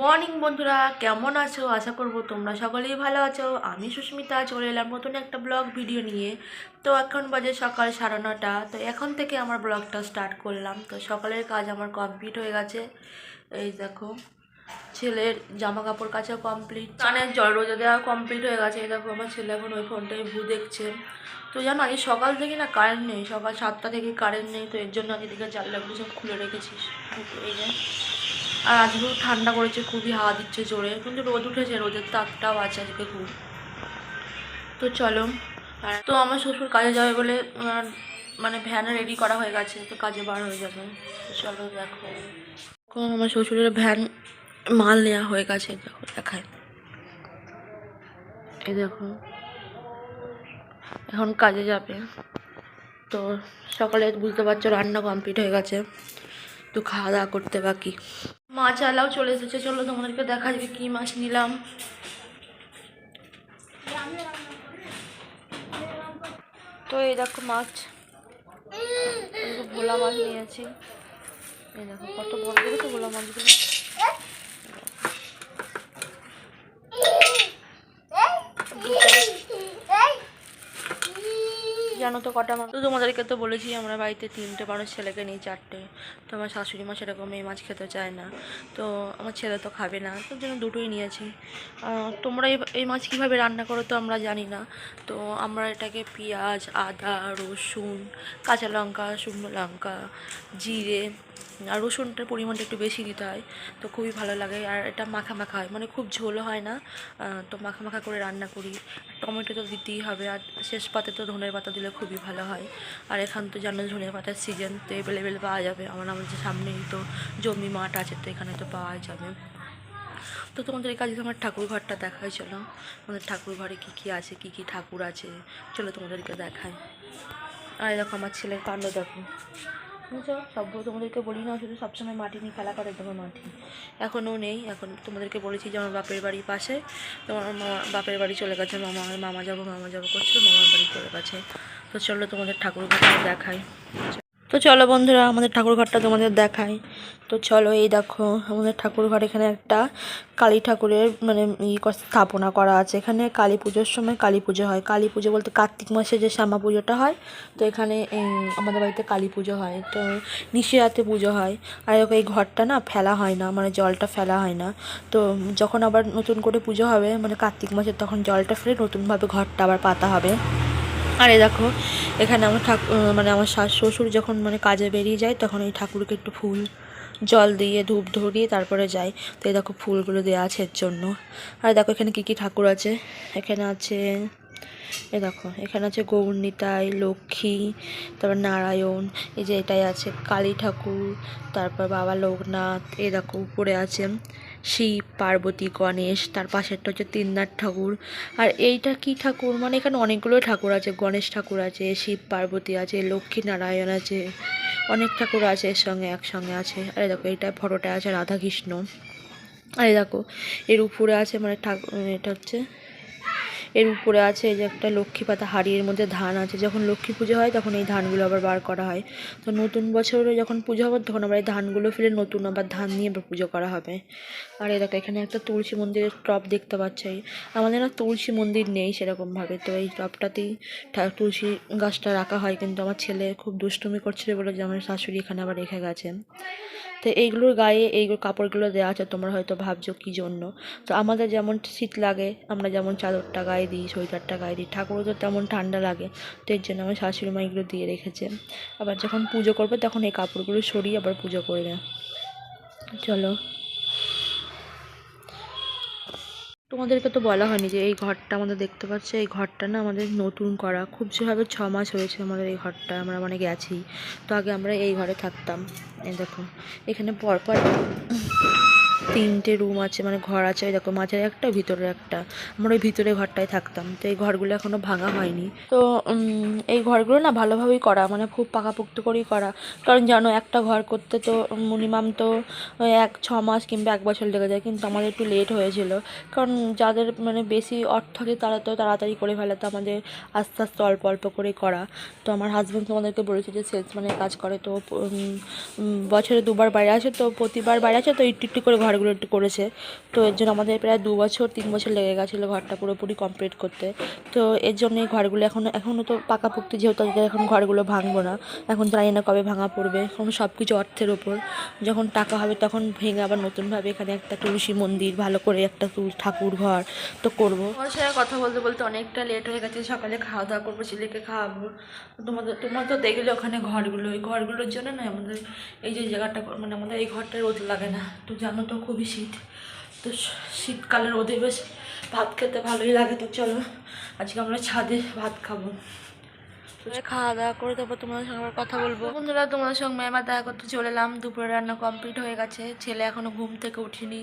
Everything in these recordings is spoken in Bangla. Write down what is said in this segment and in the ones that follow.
মর্নিং বন্ধুরা, কেমন আছো? আশা করব তোমরা সকলেই ভালো আছো। আমি সুস্মিতা চলে এলাম নতুন একটা ব্লগ ভিডিও নিয়ে। তো এখন বাজে সকাল 9:30। তো এখন থেকে আমার ব্লগটা স্টার্ট করলাম। তো সকালের কাজ আমার কমপ্লিট হয়ে গেছে। এই দেখো, ছেলের জামা কাপড় কাচা কমপ্লিট, কানের জল রোজা দেওয়া কমপ্লিট হয়ে গেছে। এই দেখো, আমার ছেলে এখন ওই ফোনটায় ভু দেখছে। তো জানো, আজ সকাল থেকে না কারেন্ট নেই, সকাল 7টা থেকে কারেন্ট নেই। তো এর জন্য আমি এদিকে জানলাগুলো সব খুলে রেখেছিস। এই যে, আর আজকেও ঠান্ডা করেছে, খুবই হাওয়া দিচ্ছে জোরে, কিন্তু রোদ উঠেছে, রোদের তাপটাও আছে আজকে খুব। তো চলো, তো আমার শ্বশুর কাজে যাবে বলে মানে ভ্যানে রেডি করা হয়ে গেছে, তো কাজে বার হয়ে যাবে। তো চলো দেখো, আমার শ্বশুরের ভ্যান মাল নেওয়া হয়ে গেছে। দেখো দেখায়, এই দেখো এখন কাজে যাবে। তো সকালে বুঝতে পারছো রান্না কমপ্লিট হয়ে গেছে, তো খাওয়া দাওয়া করতে বাকি। মাছ আলাও চলে এসেছে, চলো তোমাদেরকে দেখা যাবে কী মাছ নিলাম। তো এই দেখো মাছ, ভোলা মাছ নিয়েছি। এই দেখো কত বড় দেখেছো ভোলা মাছগুলো। জানো তো কটা মাছ, তো তোমাদেরকে তো বলেছি আমরা বাড়িতে 3টে মানুষ, ছেলেকে নিয়ে 4টে। তো আমার শাশুড়ি মা সেরকম এই মাছ খেতে চায় না, তো আমার ছেলে তো খাবে না, তার জন্য দুটোই নিয়েছি। তোমরা এই মাছ কীভাবে রান্না করো তো আমরা জানি না। তো আমরা এটাকে পেঁয়াজ, আদা, রসুন, কাঁচা লঙ্কা, শুকনো লঙ্কা, জিরে আর রসুনটার পরিমাণটা একটু বেশি দিতে হয়, তো খুবই ভালো লাগে। আর এটা মাখা মাখা হয়, মানে খুব ঝোলও হয় না, তো মাখা মাখা করে রান্না করি। টমেটো তো দিতেই হবে, আর শেষ পাতে তো ধনের পাতা দিলে খুবই ভালো হয়। আর এখান তো জানো ধনের পাতার সিজন, তো অ্যাভেলেবেল পাওয়া যাবে। আমাদের সামনেই তো জমি মাঠ আছে, তো এখানে তো পাওয়া যাবে। তো তোমাদের এই কাজে আমার ঠাকুর ঘরটা দেখাই, চলো আমাদের ঠাকুর ঘরে কী কী আছে, কী কী ঠাকুর আছে, চলো তোমাদেরকে দেখাই। আর দেখো আমার ছেলের কাণ্ড দেখো, বুঝছো, সব তোমাদেরকে বলি না, শুধু সবসময় মাটি নিয়ে খেলা করে। দেখো মাটি এখনও নেই, এখন তোমাদেরকে বলেছি যে আমার বাপের বাড়ির পাশে, তোমার বাপের বাড়ি চলে গেছে, মামা যাবো করছিল, মামার বাড়ি চলে গেছে। তো চলো তোমাদের ঠাকুর ঘরটা দেখাই। তো চলো বন্ধুরা, আমাদের ঠাকুর ঘরটা তোমাদের দেখাই। তো চলো, এই দেখো আমাদের ঠাকুর ঘর, এখানে একটা কালী ঠাকুরের মানে স্থাপনা করা আছে। এখানে কালী পুজোর সময় কালী পুজো হয়। কালী পুজো বলতে কার্তিক মাসে যে শ্যামা পুজোটা হয়, তো এখানে আমাদের বাড়িতে কালী পুজো হয়, তো নিশিরাতে পুজো হয়। আর এই ঘরটা না ফেলা হয় না, মানে জলটা ফেলা হয় না। তো যখন আবার নতুন করে পুজো হবে মানে কার্তিক মাসে, তখন জলটা ফেলে নতুনভাবে ঘরটা আবার পাতা হবে। আর এই দেখো, এখানে আমার মানে আমার শ্বশুর যখন মানে কাজে বেরিয়ে যায়, তখন এই ঠাকুরকে একটু ফুল জল দিয়ে ধূপ ধরিয়ে তারপরে যায়। তো এই দেখো ফুলগুলো দেওয়া আছে এর জন্য। আর দেখো এখানে কী কী ঠাকুর আছে, এখানে আছে, দেখো এখানে আছে গৌরনিতাই, লক্ষ্মী, তারপর নারায়ণ, এই যে এটাই আছে কালী ঠাকুর, তারপর বাবা লোকনাথ, এই দেখো উপরে আছে শিব, পার্বতী, গণেশ, তার পাশেরটা হচ্ছে তিননাথ ঠাকুর। আর এইটা কি ঠাকুর, মানে এখানে অনেকগুলো ঠাকুর আছে, গণেশ ঠাকুর আছে, শিব পার্বতী আছে, লক্ষ্মী নারায়ণ আছে, অনেক ঠাকুর আছে এর সঙ্গে একসঙ্গে আছে। আরে দেখো এইটা ফটোটা আছে রাধাকৃষ্ণ। আরে দেখো এর উপরে আছে মানে ঠাকুর, এটা হচ্ছে এর উপরে আছে এই যে একটা লক্ষ্মী পাতা হাঁড়ি, এর মধ্যে ধান আছে। যখন লক্ষ্মী পুজো হয় তখন এই ধানগুলো আবার বার করা হয়। তো নতুন বছরে যখন পুজো হবে তখন আবার এই ধানগুলো ফেলে নতুন আবার ধান নিয়ে আবার পুজো করা হবে। আর এই দেখো এখানে একটা তুলসী মন্দিরের টব দেখতে পাচ্ছি। আমাদের না তুলসী মন্দির নেই সেরকমভাবে, তো এই টবটাতেই তুলসী গাছটা রাখা হয়, কিন্তু আমার ছেলে খুব দুষ্টুমি করছিল বলে যে আমার শাশুড়ি এখানে আবার রেখে গেছেন। তো এইগুলোর গায়ে এই কাপড়গুলো দেওয়া আছে, তোমরা হয়তো ভাবছো কী জন্য। তো আমাদের যেমন শীত লাগে, আমরা যেমন চাদরটা গায়ে দিই, সোয়েটারটা গায়ে দিই, ঠাকুরও তো তেমন ঠান্ডা লাগে, তো এর জন্য আমার শাশুড়ি মা এগুলো দিয়ে রেখেছে। আবার যখন পুজো করবে তখন এই কাপড়গুলো সরিয়ে আবার পুজো করবে। চলো, তোমাদেরকে তো বলা হয়নি যে এই ঘরটা আমাদের দেখতে পাচ্ছ, এই ঘরটা না আমাদের নতুন করা, খুব যেভাবে 6 মাস হয়েছে আমাদের এই ঘরটা, আমরা মানে গেছি। তো আগে আমরা এই ঘরে থাকতাম। এই দেখো এখানে পরপর 3টে রুম আছে, মানে ঘর আছে। ওই দেখো মাঝে একটা, ভিতরে একটা, আমরা ওই ভিতরে ঘরটায় থাকতাম। তো এই ঘরগুলো এখনও ভাঙা হয়নি। তো এই ঘরগুলো না ভালোভাবেই করা, মানে খুব পাকাপোক্ত করেই করা। কারণ জানো একটা ঘর করতে তো মিনিমাম তো 6 মাস কিংবা 1 বছর লেগে যায়, কিন্তু আমাদের একটু লেট হয়েছিল। কারণ যাদের মানে বেশি অর্থ আছে তারা তো তাড়াতাড়ি করে ফেলে, তো আমাদের আস্তে আস্তে অল্প অল্প করে করা। তো আমার হাজব্যান্ড তোমাদেরকে বলেছে যে সেলসম্যানের কাজ করে, তো বছরে 2বার বাইরে আসে, তো প্রতিবার বাইরে আসে, তো একটু একটু করে ঘরগুলো ঘরগুলো একটু করেছে। তো এর জন্য আমাদের প্রায় 2-3 বছর লেগে গেছিলো ঘরটা পুরোপুরি কমপ্লিট করতে। তো এর জন্য এই ঘরগুলো এখনও তো পাকাপোক্ত, যেহেতু এখন ঘরগুলো ভাঙবো না, এখন জানি না কবে ভাঙা পড়বে। এখন সব কিছু অর্থের ওপর, যখন টাকা হবে তখন ভেঙে আবার নতুনভাবে এখানে একটা তুলসী মন্দির, ভালো করে একটা ঠাকুর ঘর তো করবো। আমার সাথে কথা বলতে বলতে অনেকটা লেট হয়ে গেছে। সকালে খাওয়া দাওয়া করবো, ছেলেকে খাওয়াবো। তোমার তো দেখলে ওখানে ঘরগুলো, ওই ঘরগুলোর জন্য না আমাদের এই যে জায়গাটা, মানে আমাদের এই ঘরটা রোদ লাগে না। তো জানো তো খুবই শীত, তো শীতকালে রোদে বেশ ভাত খেতে ভালোই লাগে। তো চলো আজকে আমরা ছাদে ভাত খাবো। খাওয়া দাওয়া করে তারপর তোমাদের সঙ্গে আবার কথা বলবো। বন্ধুরা, তোমাদের সঙ্গে আবার দেখা করতে চলে এলাম। দুপুরে রান্না কমপ্লিট হয়ে গেছে, ছেলে এখনো ঘুম থেকে উঠিনি,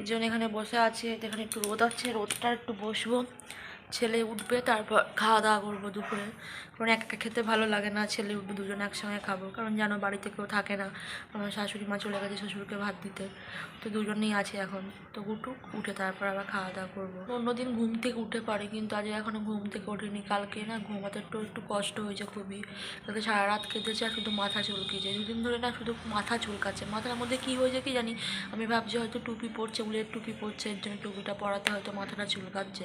এই জন্য এখানে বসে আছে। এখানে একটু রোদ আছে, রোদটা একটু বসবো, ছেলে উঠবে তারপর খাওয়া দাওয়া করবো দুপুরে। কারণ একা খেতে ভালো লাগে না, ছেলে উঠবে দুজনে একসঙ্গে খাবো। কারণ জানো বাড়িতে কেউ থাকে না, আমার শাশুড়ি মা চলে গেছে শ্বশুরকে ভাত দিতে, তো দুজনেই আছে এখন। তো উঠুক, উঠে তারপর আবার খাওয়া দাওয়া করবো। অন্যদিন ঘুম থেকে উঠে পারে, কিন্তু আজ এখনো ঘুম থেকে ওঠেনি। কালকে না ঘুমাতে একটু কষ্ট হয়েছে খুবই। কালকে সারা রাত কেঁদেছে আর শুধু মাথা চুলকিয়েছে। দুদিন ধরে না শুধু মাথা চুলকাচ্ছে। মাথার মধ্যে কী হয়েছে কি জানি, আমি ভাবছি হয়তো টুপি পরছে, উলের টুপি পরছে, এর জন্য টুপিটা পরাতে হয়তো মাথাটা চুলকাচ্ছে,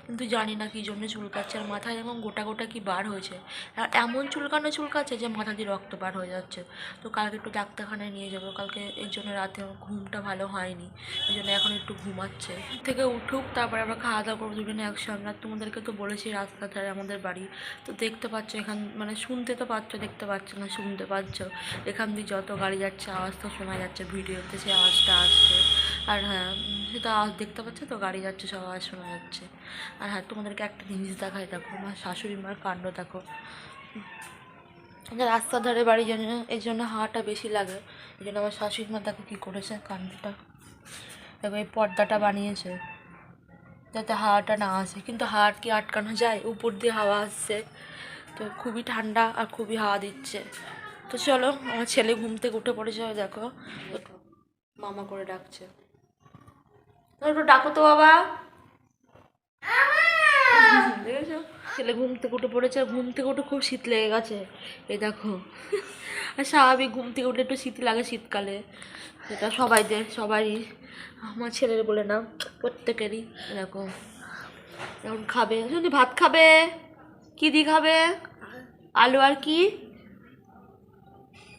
কিন্তু জানি না কী জন্য চুলকাচ্ছে। আর মাথায় এমন গোটা গোটা কি বার হয়েছে, আর এমন চুলকাচ্ছে যে মাথা দিয়ে রক্ত বার হয়ে যাচ্ছে। তো কালকে একটু ডাক্তারখানায় নিয়ে যাবো। কালকে এর জন্য রাতে আমার ঘুমটা ভালো হয়নি, এই জন্য এখন একটু ঘুমাচ্ছে। থেকে উঠুক তারপরে আমরা খাওয়া দাওয়া করবো দুজনে একসঙ্গে। আর তোমাদেরকে তো বলেছি রাস্তার ধারে আমাদের বাড়ি, তো দেখতে পাচ্ছ এখান, মানে শুনতে তো পাচ্ছ, দেখতে পাচ্ছ না, শুনতে পাচ্ছ। এখান দিয়ে যত গাড়ি যাচ্ছে আওয়াজ তো শোনা যাচ্ছে, ভিডিওতে সে আওয়াজটা আসছে। আর হ্যাঁ, সেটা আওয়াজ দেখতে পাচ্ছ তো, গাড়ি যাচ্ছে সব আওয়াজ শোনা যাচ্ছে। আর হ্যাঁ, তোমাদেরকে একটা জিনিস দেখাই, দেখো আমার শাশুড়ি মার কাণ্ড দেখো। রাস্তার ধারে বাড়ি জন্য এই জন্য হাওয়াটা বেশি লাগে, এই জন্য আমার শাশুড়ি মা দেখো কী করেছে কাণ্ডটা। দেখো এই পর্দাটা বানিয়েছে যাতে হাওয়াটা না আসে, কিন্তু হাওয়া কি আটকানো যায়, উপর দিয়ে হাওয়া আসছে। তো খুবই ঠান্ডা আর খুবই হাওয়া দিচ্ছে। তো চলো, আমার ছেলে ঘুম থেকে উঠে পড়েছে, দেখো মামা করে ডাকছে। একটু ডাকো তো বাবা, দেখেছো ছেলে ঘুম থেকে উঠে পড়েছে। আর ঘুম থেকে উঠে খুব শীত লেগে গেছে, এই দেখো। আর স্বাভাবিক ঘুম থেকে উঠে একটু শীত লাগে শীতকালে, সেটা সবারই, আমার ছেলের বলে না, প্রত্যেকেরই। দেখো এখন খাবে, শুধু ভাত খাবে, কি দিয়ে খাবে, আলু আর কি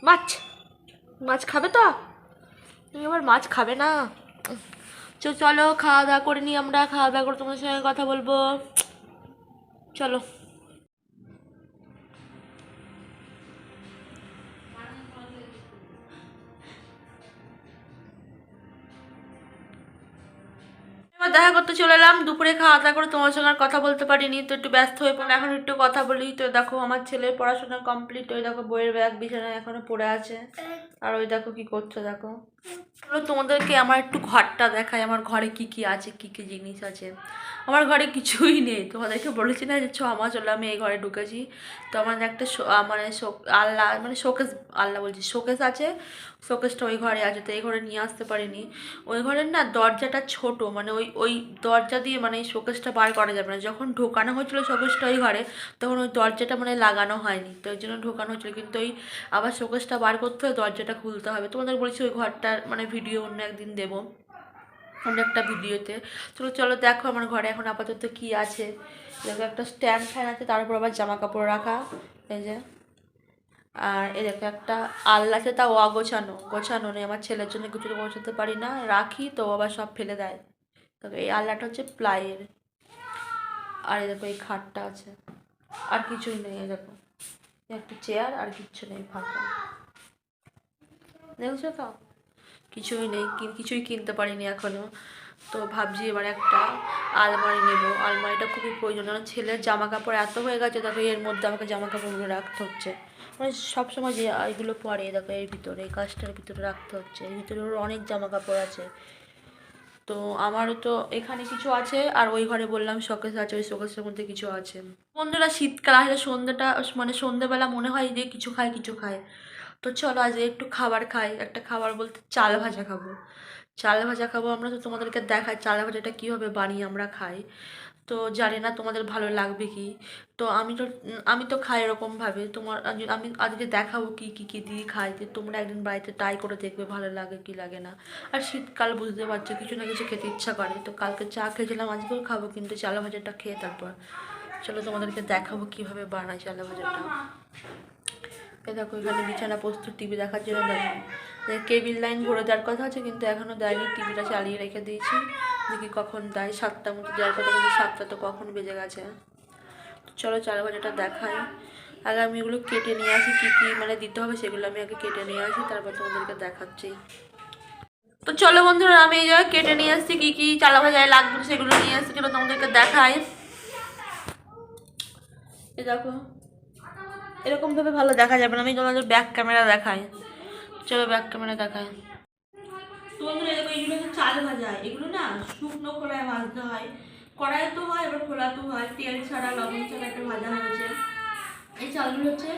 মাছ, মাছ খাবে তো, তুমি আবার মাছ খাবে না। চলো খাওয়া দাওয়া করে নিই আমরা, খাওয়া দাওয়া করে তোমার সঙ্গে কথা বলবো, চলো। এবার দেখা করতে চলে এলাম। দুপুরে খাওয়া দাওয়া করে তোমার সঙ্গে আর কথা বলতে পারিনি, তো একটু ব্যস্ত হয়ে পড়লাম। এখন একটু কথা বলি। তো দেখো আমার ছেলের পড়াশোনা কমপ্লিট, ওই দেখো বইয়ের ব্যাগ বিছানায় এখনো পড়ে আছে। আর ওই দেখো কি করছে দেখো। চলো তোমাদেরকে আমার একটু ঘরটা দেখাই, আমার ঘরে কি কি আছে, কি কি জিনিস আছে। আমার ঘরে কিছুই নেই, তোমাদেরকে বলেছি না যে 6 মাস হলো আমি এই ঘরে ঢুকেছি। তো আমার একটা মানে আল্লাহ, মানে শোকেস, আল্লাহ বলছি শোকেস আছে, শোকেসটা ওই ঘরে আছে, তো এই ঘরে নিয়ে আসতে পারিনি। ওই ঘরের না দরজাটা ছোট, মানে ওই ওই দরজা দিয়ে মানে এই শোকেসটা বার করা যাবে না। যখন ঢোকানো হয়েছিল শোকেসটা ওই ঘরে, তখন ওই দরজাটা মানে লাগানো হয়নি, তো ওই জন্য ঢোকানো হয়েছিল। কিন্তু ওই আবার শোকেসটা বার করতে হবে, দরজাটা খুলতে হবে। তোমাদের বলেছি ওই ঘরটার মানে ভিডিও অন্য একদিন দেবো, অন্য একটা ভিডিওতে। চলো দেখো আমার ঘরে এখন আপাতত কি আছে। দেখো একটা স্ট্যান্ড ফ্যান আছে, তার উপর আবার জামা কাপড় রাখা, এই যে। আর এই দেখো একটা আলনা আছে, তাও গোছানো নেই, আমার ছেলের জন্য কিছু গোছাতে পারি না, রাখি তো আবার সব ফেলে দেয়। দেখো এই আলনাটা হচ্ছে প্লাইয়ের। আর এই দেখো এই খাটটা আছে, আর কিছুই নেই। এই দেখো একটা চেয়ার, আর কিচ্ছু নেই, ফাঁকা। দেখছো তো কিছুই নেই, কিছুই কিনতে পারিনি এখনো। তো ভাবছি এবার একটা আলমারি নেব। আলমারিটা খুবই প্রয়োজন, কারণ ছেলের জামা কাপড় এত হয়ে গেছে, দেখো এর মধ্যে আমাকে জামা কাপড়গুলো রাখতে হচ্ছে। মানে সবসময় যে এগুলো পরে দেখো এর ভিতরে, এই কাজটার ভিতরে রাখতে হচ্ছে, এর ভিতরে ওর অনেক জামা কাপড় আছে। তো আমারও তো এখানে কিছু আছে, আর ওই ঘরে বললাম শোকেস আছে, ওই শোকেসের মধ্যে কিছু আছে। বন্ধুরা শীতকাল আসলে সন্ধ্যাটা, মানে সন্ধ্যেবেলা মনে হয় যে কিছু খাই। তো চলো আজ একটু খাবার খাই। একটা খাবার বলতে চাল ভাজা খাবো। চাল ভাজা খাবো আমরা, তো তোমাদেরকে দেখাই চাল ভাজাটা কীভাবে বানিয়ে আমরা খাই। তো জানি না তোমাদের ভালো লাগবে কি। তো আমি তো খাই এরকমভাবে, আমি আজকে দেখাবো কি কি কি দিয়ে খাই, যে তোমরা একদিন বাড়িতে ট্রাই করে দেখবে ভালো লাগে কি লাগে না। আর শীতকাল বুঝতে পারছো, কিছু না কিছু খেতে ইচ্ছা করে। তো কালকে চা খেয়েছিলাম, আজকেও খাবো, কিন্তু চালা ভাজাটা খেয়ে তারপর চলো তোমাদেরকে দেখাবো কিভাবে বানাই চালা ভাজাটা। এ দেখো এখানে বিছানা প্রস্তুত, টিভি দেখার জন্য দেখো কেবিল লাইন ভরে দেওয়ার কথা আছে, কিন্তু এখনও দেয়নি। টিভিটা চালিয়ে রেখে দিয়েছি, দেখি কখন দেয়। 7টার মতো দেওয়ার কথা, কিন্তু 7টা তো কখন বেজে গেছে। চলো চাল ভাজাটা দেখাই। আগে আমি এগুলো কেটে নিয়ে আসি, কী কী মানে দিতে হবে সেগুলো আমি আগে কেটে নিয়ে আসি, তারপর তোমাদেরকে দেখাচ্ছি। তো চলো বন্ধুরা, আমি এই জায়গায় কেটে নিয়ে আসছি, কী কী চালা ভাজায় লাগবে সেগুলো নিয়ে আসছি, চলো তোমাদেরকে দেখাই। এ দেখো এরকমভাবে ভালো দেখা যাবে না, আমি তোমাদের ব্যাক ক্যামেরা দেখাই। চলো ব্যাক ক্যামেরা দেখাই। তো বন্ধুরা দেখো, এগুলো হচ্ছে চাল ভাজা, এগুলো না শুকনো খোলায় ভাজতে হয়, কড়াই তো হয় এবার খোলাতেও হয়, তেল ছাড়া লবণ ছাড়া একটা ভাজা হয়েছে। এই চালগুলো হচ্ছে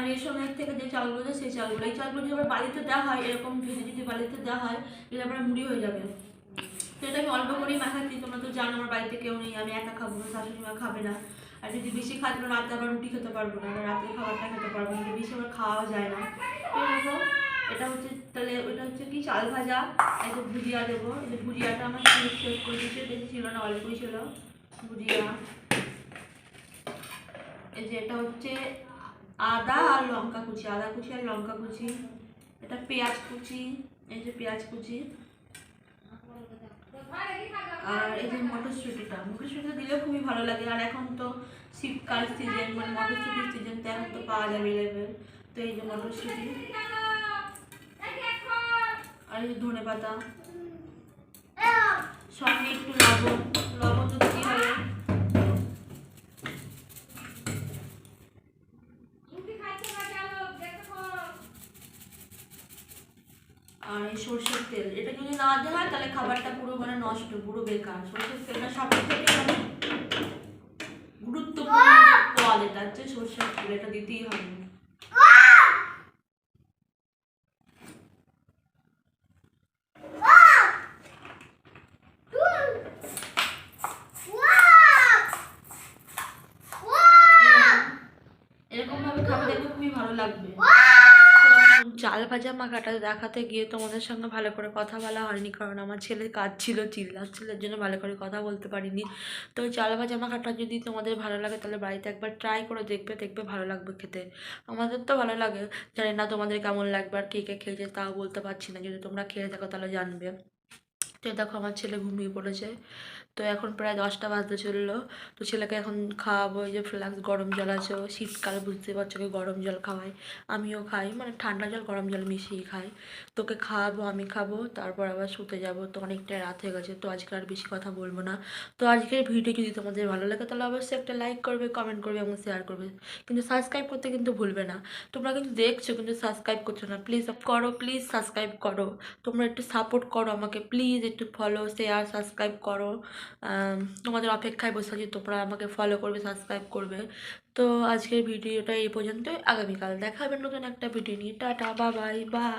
রেশনের থেকে যে চালগুলো দেয় সেই চালগুলো, এই চালগুলো যদি আবার বালিতে দেওয়া হয়, এরকম ভেজে যদি বালিতে দেওয়া হয় এটা আবার মুড়ি হয়ে যাবে। তো এটা আমি অল্প করেই মাখাচ্ছি, তোমরা তো জানো আমার বাড়িতে কেউ নেই, আমি একা খাবো, শাশুড়ি মা খাবে না। আর যদি বেশি খাই তাহলে রাতে আবার রুটি খেতে পারবো না, রাতে খাবারটা খেতে পারবো না, বেশি আবার খাওয়া যায় না। তো দেখো এটা হচ্ছে, তাহলে ওইটা হচ্ছে কি চাল ভাজা, এই যে ভুজিয়া দেবো, এই যে ভুজিয়াটা আমার শেষ করে দিচ্ছে, বেশি ছিল না অল্পই ছিল ভুজিয়া। এই যে এটা হচ্ছে আদা আর লঙ্কা কুচি, আদা কুচি আর লঙ্কা কুচি। এটা পেঁয়াজ কুচি, এই যে পেঁয়াজ কুচি। আর এই যে মটরশুঁটিটা, মটরশুঁটিটা দিলেও খুবই ভালো লাগে। আর এখন তো শীতকাল সিজন, মানে মটরশুঁটির সিজন, তো এখন তো পাওয়া যাবে অ্যাভেলেবেল। তো এই যে মটরশুঁটি, আর এই যে ধনে পাতা, সঙ্গে একটু লবণ, লবণ তো দিতেই হবে। আর এই সরষের তেল, এটা যদি না দেওয়া হয় তাহলে খাবারটা পুরো মানে নষ্ট, পুরো বেকার। সরষের তেলটা সব থেকে মানে গুরুত্বপূর্ণ পদ, এটা হচ্ছে সরষের তেল, এটা দিতেই হবে। এরকম ভাবে খাবে, দেখবে খুবই ভালো লাগবে। চাল ভাজা মাখাটা দেখাতে গিয়ে তোমাদের সঙ্গে ভালো করে কথা বলা হয়নি, কারণ আমার ছেলে কাজ ছিল, চিল্লাচ্ছিল, এর জন্য ভালো করে কথা বলতে পারিনি। তো চাল ভাজা মাখাটা যদি তোমাদের ভালো লাগে তাহলে বাড়িতে একবার ট্রাই করে দেখবে, দেখবে ভালো লাগবে খেতে। আমাদের তো ভালো লাগে, জানি না তোমাদের কেমন লাগবে, আর কে কে খেয়েছে তাও বলতে পারছি না, যদি তোমরা খেয়ে থাকো তাহলে জানবে। তো দেখো আমার ছেলে ঘুমিয়ে পড়েছে, তো এখন প্রায় 10টা বাজতে চললো। তো ছেলেকে এখন খাওয়াবো, এই যে ফ্লাক্স গরম জল আছে, ও শীতকাল বুঝতে পারছো কি গরম জল খাওয়াই, আমিও খাই, মানে ঠান্ডা জল গরম জল মিশিয়ে খাই। তোকে খাওয়াবো, আমি খাবো, তারপর আবার শুতে যাব। তো অনেকটা রাত হয়ে গেছে, তো আজকে আর বেশি কথা বলবো না। তো আজকের ভিডিও যদি তোমাদের ভালো লাগে তাহলে অবশ্যই একটা লাইক করবে, কমেন্ট করবে এবং শেয়ার করবে, কিন্তু সাবস্ক্রাইব করতে কিন্তু ভুলবে না। তোমরা কিন্তু দেখছো কিন্তু সাবস্ক্রাইব করছো না, প্লিজ করো, প্লিজ সাবস্ক্রাইব করো। তোমরা একটু সাপোর্ট করো আমাকে, প্লিজ একটু ফলো শেয়ার সাবস্ক্রাইব করো। তোমাদের অপেক্ষায় বসে আছি, তোমরা আমাকে ফলো করবে, সাবস্ক্রাইব করবে। তো আজকের ভিডিওটা এই পর্যন্তই, আগামীকাল দেখা হবে নতুন একটা ভিডিও নিয়ে। Tata, bye bye.